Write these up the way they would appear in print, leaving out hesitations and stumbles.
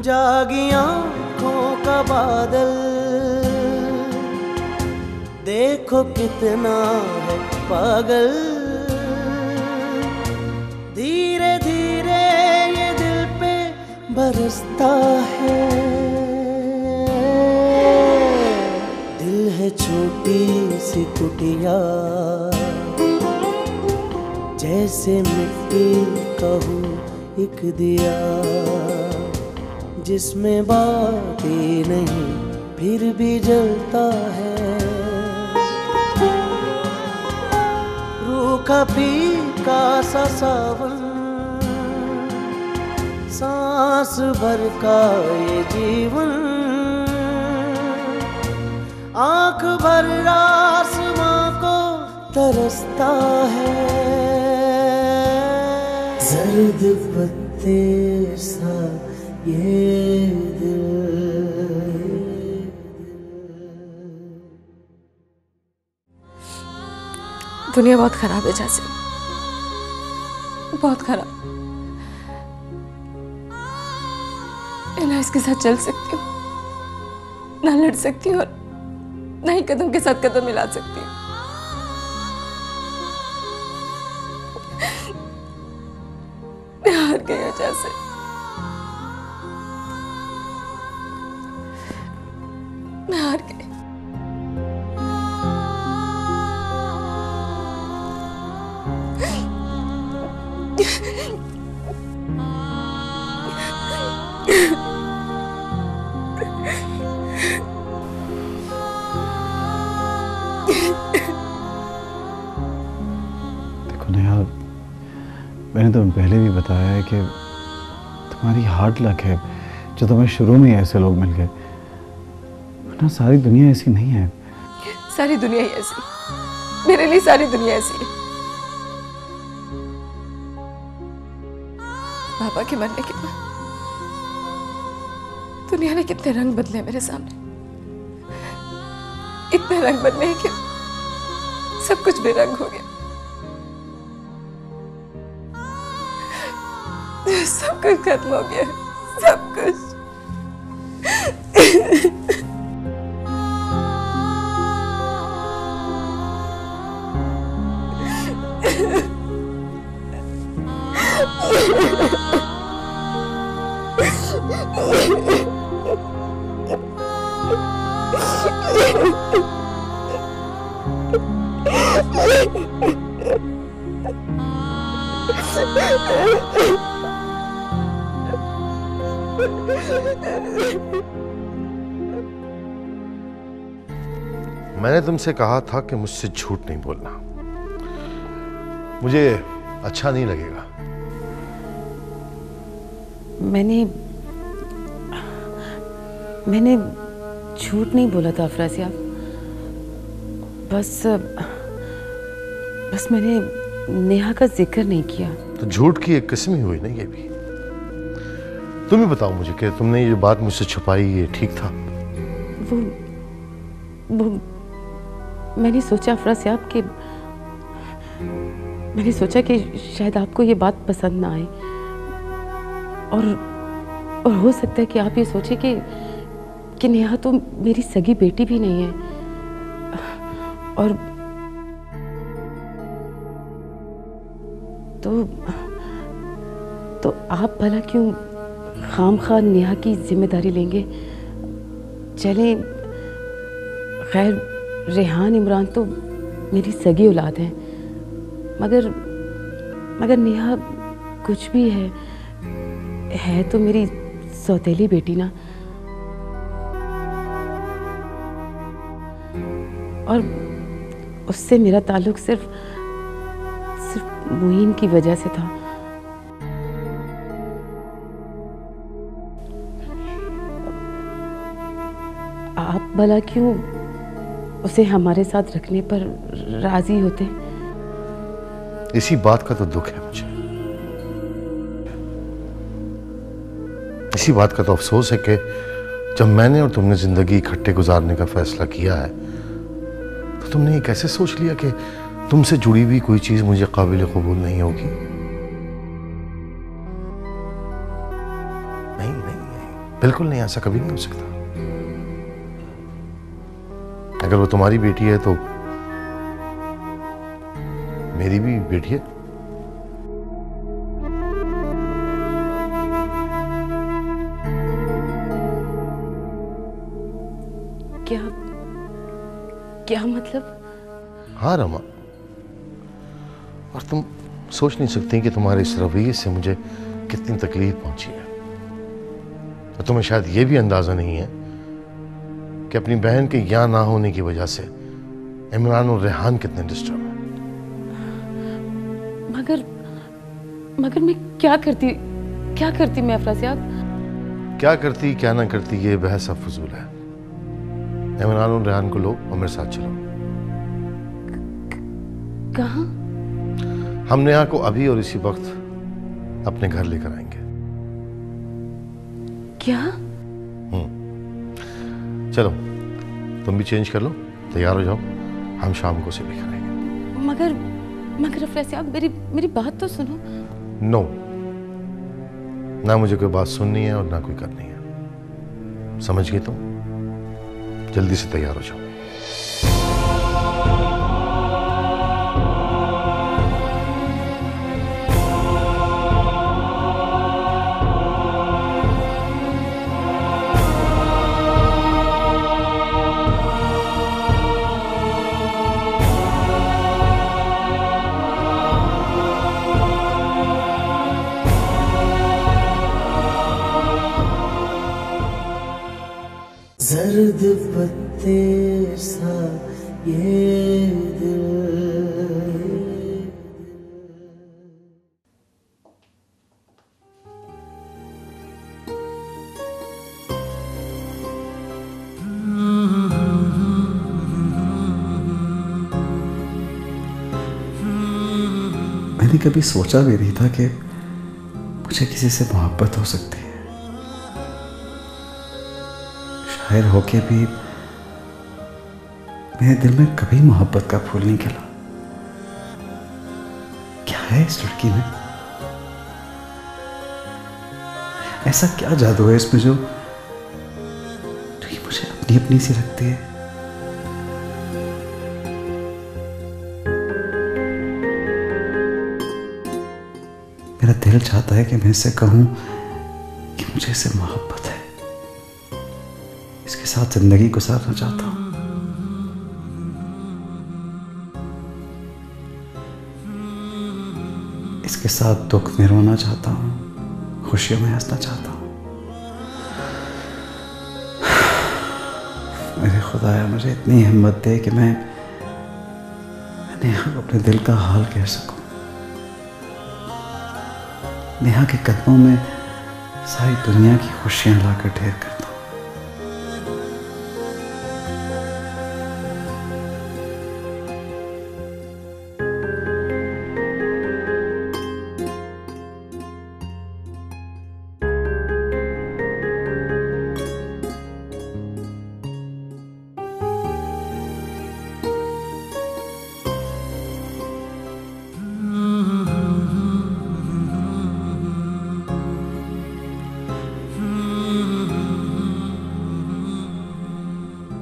जागी आँखों का बादल, देखो कितना है पागल। धीरे धीरे ये दिल पे बरसता है। दिल है छोटी सी कुटिया, जैसे मिट्टी का हूँ एक दिया, जिसमें बातें नहीं फिर भी जलता है। रूखा फीका सा सावन, सांस भर का ये जीवन, आंख भर आसमां को तरसता है। जर्द पत्ते सा ये दिल। दुनिया बहुत खराब है जैसे, बहुत खराब। मैं ना इसके साथ चल सकती हूँ, ना लड़ सकती हूँ, और ना ही कदम के साथ कदम मिला सकती हूँ। मैं हार गई हूँ जैसे। मैं हार गई। देखो नेहा, मैंने तुम्हें पहले भी बताया है कि तुम्हारी हार्ड लक है जो तुम्हें शुरू में ही ऐसे लोग मिल गए, वरना सारी दुनिया ऐसी नहीं है। सारी दुनिया ही ऐसी, मेरे लिए सारी दुनिया ऐसी है। पापा के मरने के बाद दुनिया ने कितने रंग बदले मेरे सामने, इतने रंग बदले कि सब कुछ बेरंग हो गया। सब कुछ खत्म हो गया, सब कुछ। मैंने तुमसे कहा था कि मुझसे झूठ नहीं बोलना, मुझे अच्छा नहीं लगेगा। मैंने झूठ नहीं बोला था अफरासिया, बस मैंने नेहा का जिक्र नहीं किया। तो झूठ की एक किस्म ही हुई ना ये भी। तुम ही बताओ मुझे कि तुमने ये बात मुझसे छुपाई, ये ठीक था? वो मैंने सोचा अफरासिया कि मैंने सोचा कि शायद आपको ये बात पसंद ना आए, और हो सकता है कि आप ये सोचे कि नेहा तो मेरी सगी बेटी भी नहीं है, और तो आप भला क्यों खामखा नेहा की जिम्मेदारी लेंगे? चले, खैर रेहान इमरान तो मेरी सगी औलाद है, मगर नेहा कुछ भी है तो मेरी सौतेली बेटी ना। और उससे मेरा ताल्लुक सिर्फ मुईन की वजह से था। आप भला क्यों उसे हमारे साथ रखने पर राजी होते? इसी बात का तो दुख है मुझे, इसी बात का तो अफसोस है कि जब मैंने और तुमने जिंदगी इकट्ठे गुजारने का फैसला किया है तो तुमने ये कैसे सोच लिया कि तुमसे जुड़ी हुई कोई चीज मुझे काबिल कबूल नहीं होगी। नहीं, बिल्कुल नहीं, ऐसा कभी नहीं हो सकता। अगर वो तुम्हारी बेटी है तो मेरी भी बेटी है। क्या क्या मतलब? हाँ रमा, और तुम सोच नहीं सकती कि तुम्हारे इस रवैये से मुझे कितनी तकलीफ पहुंची है। और तुम्हें शायद ये भी अंदाजा नहीं है कि अपनी बहन के यहाँ ना होने की वजह से इमरान और रेहान कितने डिस्टर्ब हैं। मगर मैं क्या करती मैं अफरासियाब? क्या करती क्या ना करती ये बहस अब फजूल है। इमरान और रेहान को लो और मेरे साथ चलो। कहाँ? हम नेहा को अभी और इसी वक्त अपने घर लेकर आएंगे। क्या? चलो तुम भी चेंज कर लो, तैयार हो जाओ, हम शाम को उसे भी करेंगे। मगर अफरासियाब मेरी बात तो सुनो। नो, ना मुझे कोई बात सुननी है और ना कोई करनी है, समझ गए तुम? जल्दी से तैयार हो जाओ। जर्द पत्ते सा ये दिल। मैंने कभी सोचा भी नहीं था कि मुझे किसी से मोहब्बत हो सकती है। शायर होके भी मेरे दिल में कभी मोहब्बत का फूल नहीं खिला। क्या है इस लड़की में? ऐसा क्या जादू है इसमें जो ये मुझे अपनी अपनी सी लगती है। मेरा दिल चाहता है कि मैं इससे कहूं कि मुझे इससे मोहब्बत है, इसके साथ जिंदगी गुजारना चाहता हूं। इसके साथ दुख में रोना चाहता हूं, खुशियों में हंसना चाहता हूं। मेरे खुदाया मुझे इतनी हिम्मत दे कि मैं नेहा को अपने दिल का हाल कह सकूं। नेहा के कदमों में सारी दुनिया की खुशियां लाकर ढेर कर दूं।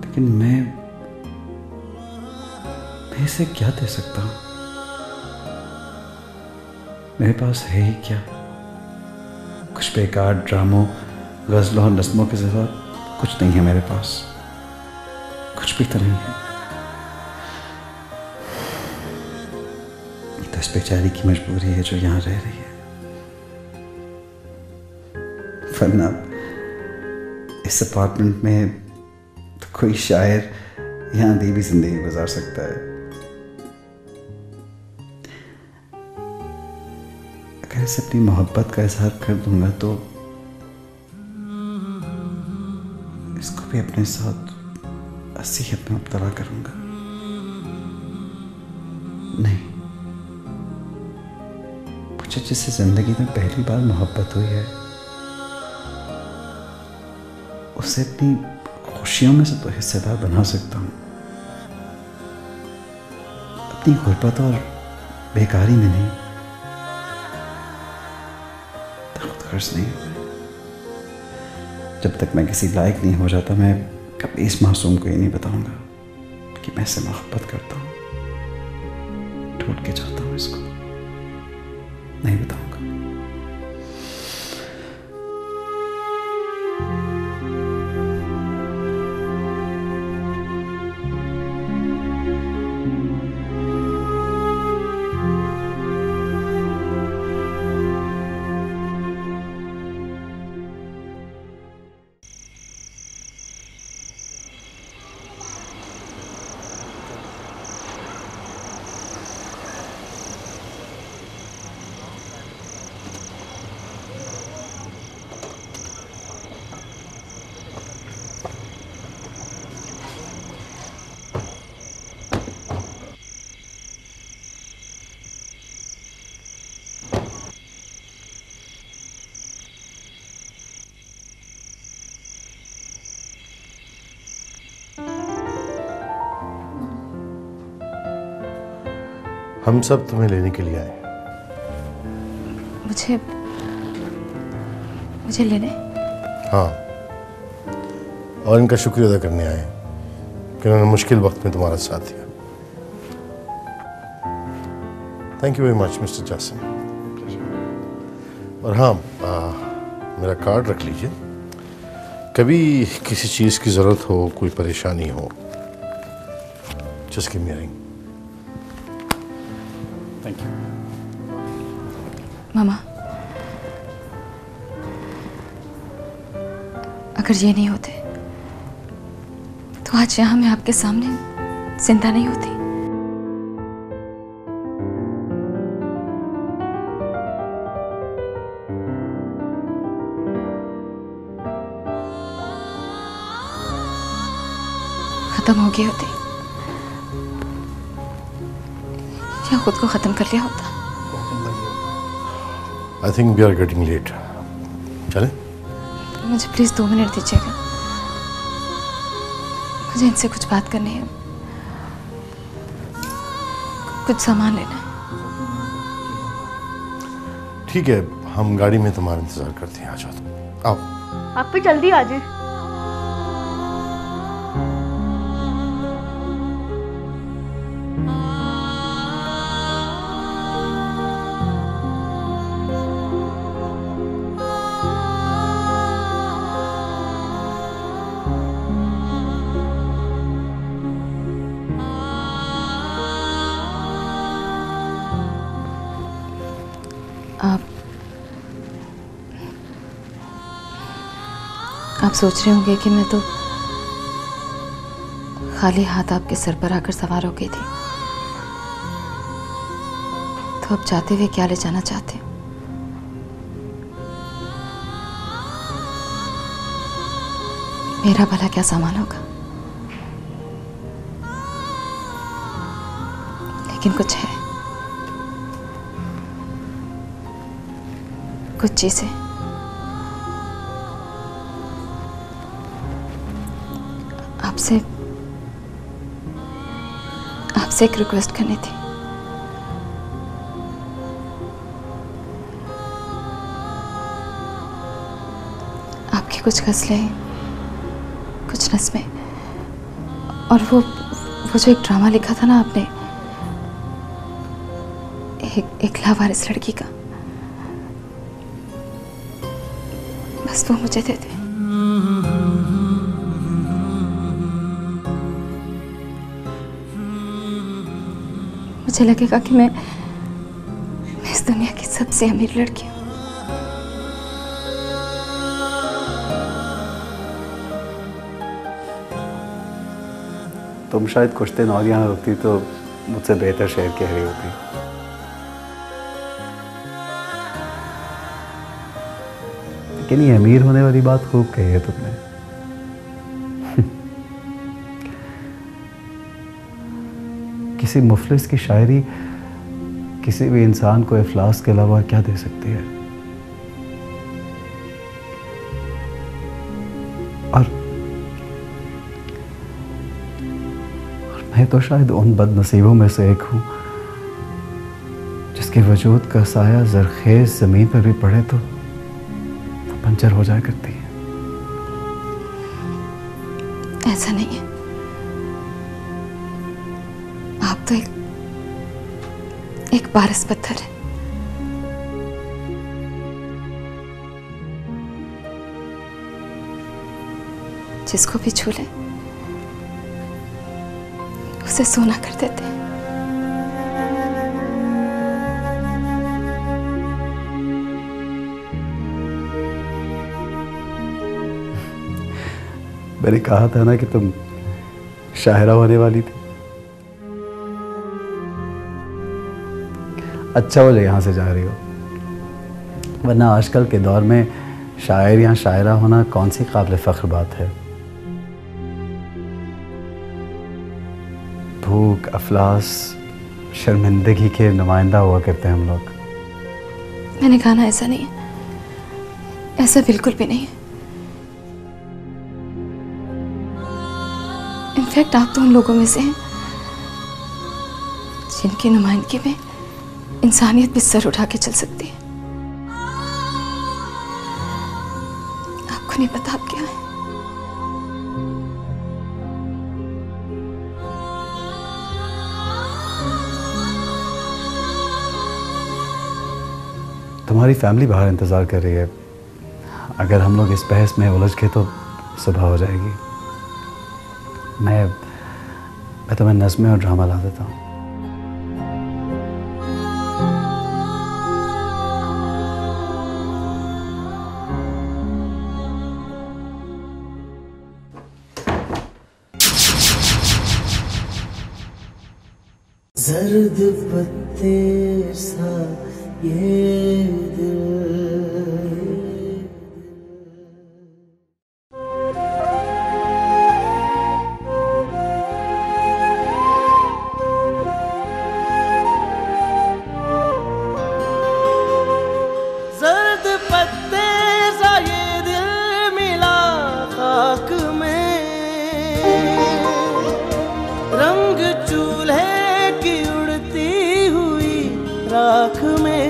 लेकिन मैं इसे क्या दे सकता हूं? मेरे पास है ही क्या? कुछ बेकार ड्रामों, गजलों और नज़्मों के सिवा कुछ नहीं है मेरे पास। कुछ भी तो नहीं है। तो इस बेचारी की मजबूरी है जो यहां रह रही है, वरना इस अपार्टमेंट में तो कोई शायर यहां दीवी जिंदगी गुजार सकता है। अगर इसे अपनी मोहब्बत का इजहार कर दूंगा तो इसको भी अपने साथ असीयत में मुब्तला करूंगा। नहीं, मुझे जिससे जिंदगी में पहली बार मोहब्बत हुई है उसे अपनी खुशियों में से तो हिस्सेदार बना सकता हूं, अपनी गुर्बत और बेकारी में नहीं। खुद गर्ज नहीं, जब तक मैं किसी लायक नहीं हो जाता, मैं कभी इस मासूम को ये नहीं बताऊंगा कि मैं इससे मोहब्बत करता हूँ, ढूंढ के चाहता हूँ इसको। नहीं बताऊंगा। हम सब तुम्हें लेने के लिए आए। मुझे लेने? हाँ, और इनका शुक्रिया अदा करने आए कि उन्होंने मुश्किल वक्त में तुम्हारा साथ दिया। Thank you very much mister Jasim. और हाँ, मेरा कार्ड रख लीजिए, कभी किसी चीज़ की ज़रूरत हो, कोई परेशानी हो, just give me a ring. Thank you. मामा, अगर ये नहीं होते तो आज यहाँ मैं आपके सामने जिंदा नहीं होती। खत्म हो गई होती या खुद को खत्म कर लिया होता। I think we are getting late. चलें? मुझे प्लीज 2 मिनट दीजिएगा, मुझे इनसे कुछ बात करनी है, कुछ सामान लेना है। ठीक है, हम गाड़ी में तुम्हारा इंतजार करते हैं। आ जाओ तुम, आओ। आप भी जल्दी आ जाए। आप सोच रहे होंगे कि मैं तो खाली हाथ आपके सर पर आकर सवार हो गई थी, तो अब जाते हुए क्या ले जाना चाहते? मेरा भला क्या सामान होगा? लेकिन कुछ है, कुछ चीजें आपसे एक रिक्वेस्ट करनी थी। आपकी कुछ गज़लें, कुछ नज़्में, और वो जो एक ड्रामा लिखा था ना आपने, एक लावारिस लड़की का, बस वो मुझे दे दे। मुझे लगेगा कि मैं इस दुनिया की सबसे अमीर लड़की हूँ। तुम शायद कुछ दिन और यहाँ रुकती तो मुझसे बेहतर शहर की हरी होती। लेकिन ये अमीर होने वाली बात खूब कही है तुमने। किसी मुफलिस की शायरी किसी भी इंसान को इफ्लास के अलावा क्या दे सकती है? और मैं तो शायद उन बदनसीबों में से एक हूं जिसके वजूद का साया जरखेज जमीन पर भी पड़े तो वो पंचर हो जाया करती है। ऐसा नहीं है। आप तो एक बारिश पत्थर है। जिसको भी छू ले उसे सोना कर देते हैं। मैंने कहा था ना कि तुम शायरा होने वाली थी। अच्छा हो जो यहाँ से जा रही हो, वरना आजकल के दौर में शायर या शायरा होना कौन सी काबिल फ़ख्र बात है। भूख, अफलास, शर्मिंदगी के नुमाइंदा हुआ करते हैं हम लोग। मैंने कहा ना ऐसा नहीं है, ऐसा बिल्कुल भी नहीं है। इनफैक्ट आप तो उन लोगों में से हैं जिनकी नुमाइंदगी में इंसानियत भी सर उठा के चल सकती है। आपको नहीं पता आप क्या है। तुम्हारी फैमिली बाहर इंतज़ार कर रही है। अगर हम लोग इस बहस में उलझ गए तो सुबह हो जाएगी। मैं तुम्हें नज़्में और ड्रामा ला देता हूँ। जर्द पत्ते सा ये दिल, जर्द पत्ते सा ये दिल मिला खाक में, रंग चूल्हे की उड़ती हुई राख में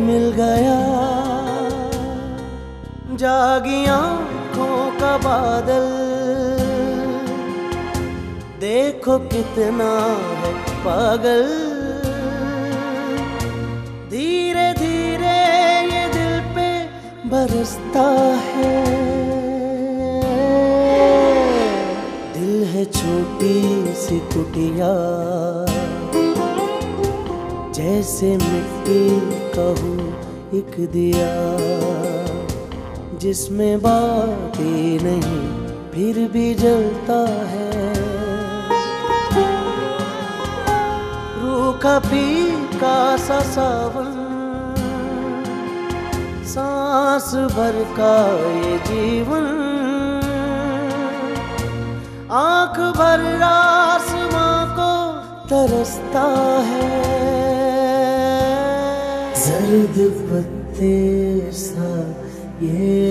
मिल गया जागी आँखों का बादल। देखो कितना है पागल, धीरे धीरे ये दिल पे बरसता है। दिल है छोटी सी कुटिया, जैसे मिट्टी का हो एक दिया, जिसमें बाती नहीं फिर भी जलता है। रूखा फीका सा सावन, सांस भर का ये जीवन, आंख भर आसमां को तरसता है। जर्द पत्ते सा ये